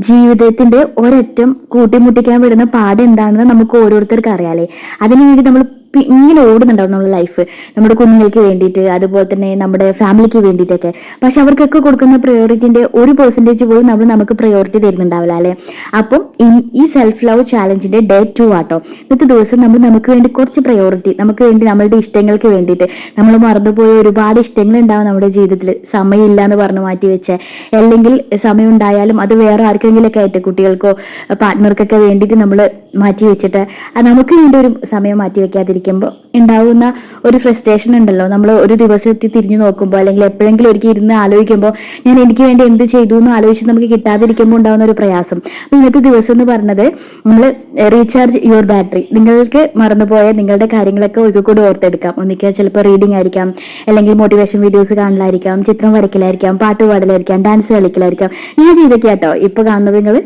ജീവിതത്തിന്റെ ഒരറ്റം കൂട്ടിമുട്ടിക്കാൻ വിടുന്ന പാട് എന്താണെന്ന് നമുക്ക് ഓരോരുത്തർക്കും അറിയാലേ. അതിനുവേണ്ടി നമ്മൾ ഇങ്ങനെ ഓടുന്നുണ്ടാവും നമ്മുടെ ലൈഫ്, നമ്മുടെ കുഞ്ഞുങ്ങൾക്ക് വേണ്ടിയിട്ട്, അതുപോലെ തന്നെ നമ്മുടെ ഫാമിലിക്ക് വേണ്ടിയിട്ടൊക്കെ. പക്ഷെ അവർക്കൊക്കെ കൊടുക്കുന്ന പ്രയോറിറ്റിന്റെ 1% പോലും നമ്മൾ നമുക്ക് പ്രയോറിറ്റി തരുന്നുണ്ടാവില്ല അല്ലെ. അപ്പം ഈ സെൽഫ് ലവ് ചാലഞ്ചിന്റെ ഡേ 2 ആട്ടോ. ഇന്നത്തെ ദിവസം നമ്മൾ നമുക്ക് വേണ്ടി കുറച്ച് പ്രയോറിറ്റി, നമുക്ക് വേണ്ടി നമ്മളുടെ ഇഷ്ടങ്ങൾക്ക് വേണ്ടിയിട്ട്, നമ്മൾ മറന്നുപോയ ഒരുപാട് ഇഷ്ടങ്ങൾ ഉണ്ടാവും നമ്മുടെ ജീവിതത്തിൽ, സമയമില്ല എന്ന് പറഞ്ഞു മാറ്റി വെച്ച, അല്ലെങ്കിൽ സമയം ഉണ്ടായാലും അത് വേറെ ആർക്കെങ്കിലൊക്കെ ആയിട്ട്, കുട്ടികൾക്കോ പാർട്ട്ണർക്കൊക്കെ വേണ്ടിയിട്ട് നമ്മൾ മാറ്റി വെച്ചിട്ട് നമുക്ക് വേണ്ടി ഒരു സമയം മാറ്റി വെക്കാതിരിക്കുമ്പോൾ ഉണ്ടാവുന്ന ഒരു ഫ്രസ്ട്രേഷൻ ഉണ്ടല്ലോ. നമ്മൾ ഒരു ദിവസത്തിൽ തിരിഞ്ഞു നോക്കുമ്പോൾ, അല്ലെങ്കിൽ എപ്പോഴെങ്കിലും ഒരിക്കൽ ഇരുന്ന് ആലോചിക്കുമ്പോൾ, ഞാൻ എനിക്ക് വേണ്ടി എന്ത് ചെയ്തു എന്ന് ആലോചിച്ച് നമുക്ക് കിട്ടാതിരിക്കുമ്പോൾ ഉണ്ടാകുന്ന ഒരു പ്രയാസം. അപ്പൊ ഇന്നത്തെ ദിവസം എന്ന് പറഞ്ഞത് നമ്മൾ റീചാർജ് യുവർ ബാറ്ററി. നിങ്ങൾക്ക് മറന്നുപോയ നിങ്ങളുടെ കാര്യങ്ങളൊക്കെ ഒരിക്കൽ കൂടി ഓർത്തെടുക്കാം. ഒന്നിക്കുക ചിലപ്പോൾ റീഡിംഗ് ആയിരിക്കാം, അല്ലെങ്കിൽ മോട്ടിവേഷൻ വീഡിയോസ് കാണലായിരിക്കാം, ചിത്രം വരയ്ക്കലായിരിക്കാം, പാട്ട് പാടലായിരിക്കാം, ഡാൻസ് കളിക്കലായിരിക്കാം. ഞാൻ ചെയ്തൊക്കെ കേട്ടോ ഇപ്പൊ കാണുന്നത് നിങ്ങൾ